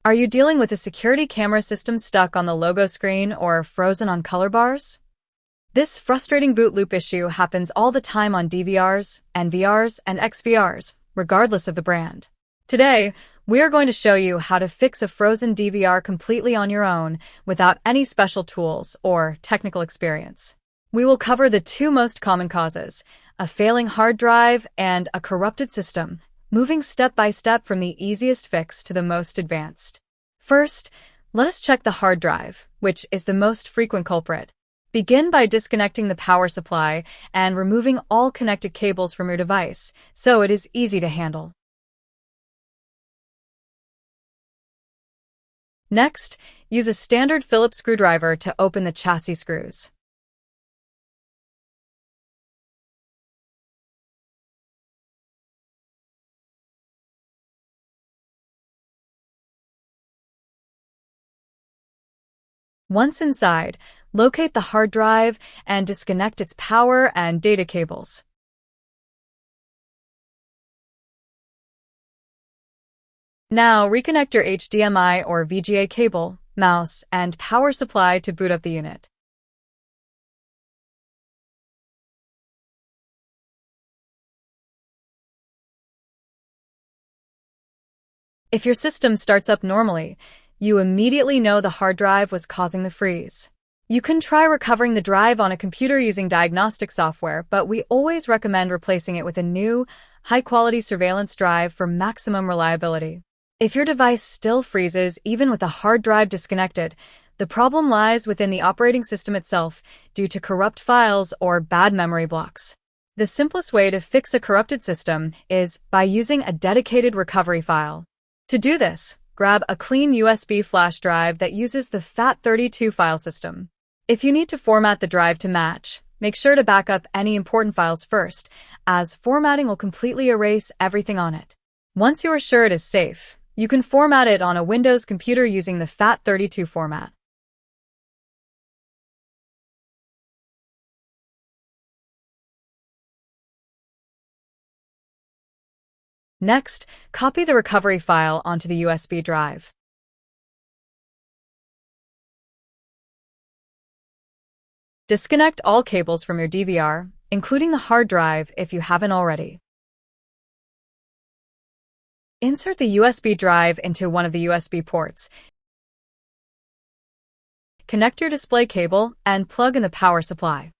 Are you dealing with a security camera system stuck on the logo screen or frozen on color bars? This frustrating boot loop issue happens all the time on DVRs, NVRs, and XVRs, regardless of the brand. Today, we are going to show you how to fix a frozen DVR completely on your own without any special tools or technical experience. We will cover the two most common causes, a failing hard drive and a corrupted system, moving step by step from the easiest fix to the most advanced. First, let us check the hard drive, which is the most frequent culprit. Begin by disconnecting the power supply and removing all connected cables from your device, so it is easy to handle. Next, use a standard Phillips screwdriver to open the chassis screws. Once inside, locate the hard drive and disconnect its power and data cables. Now, reconnect your HDMI or VGA cable, mouse, and power supply to boot up the unit. If your system starts up normally, you immediately know the hard drive was causing the freeze. You can try recovering the drive on a computer using diagnostic software, but we always recommend replacing it with a new, high-quality surveillance drive for maximum reliability. If your device still freezes, even with the hard drive disconnected, the problem lies within the operating system itself due to corrupt files or bad memory blocks. The simplest way to fix a corrupted system is by using a dedicated recovery file. To do this, grab a clean USB flash drive that uses the FAT32 file system. If you need to format the drive to match, make sure to back up any important files first, as formatting will completely erase everything on it. Once you are sure it is safe, you can format it on a Windows computer using the FAT32 format. Next, copy the recovery file onto the USB drive. Disconnect all cables from your DVR, including the hard drive if you haven't already. Insert the USB drive into one of the USB ports. Connect your display cable and plug in the power supply.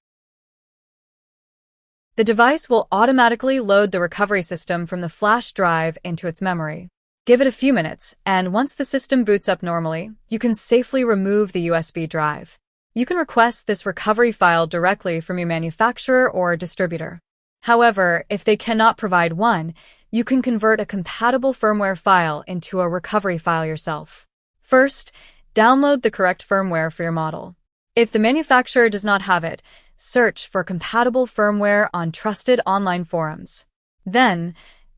The device will automatically load the recovery system from the flash drive into its memory. Give it a few minutes, and once the system boots up normally, you can safely remove the USB drive. You can request this recovery file directly from your manufacturer or distributor. However, if they cannot provide one, you can convert a compatible firmware file into a recovery file yourself. First, download the correct firmware for your model. If the manufacturer does not have it, search for compatible firmware on trusted online forums. Then,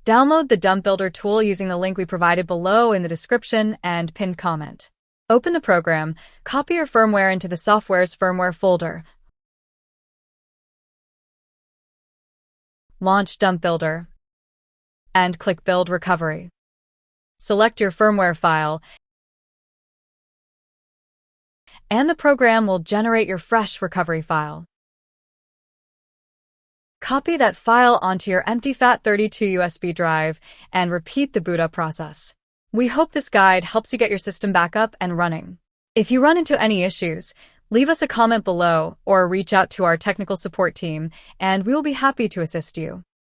download the Dump Builder tool using the link we provided below in the description and pinned comment. Open the program, copy your firmware into the software's firmware folder. Launch Dump Builder and click Build Recovery. Select your firmware file, and the program will generate your fresh recovery file. Copy that file onto your empty FAT32 USB drive and repeat the boot up process. We hope this guide helps you get your system back up and running. If you run into any issues, leave us a comment below or reach out to our technical support team, and we will be happy to assist you.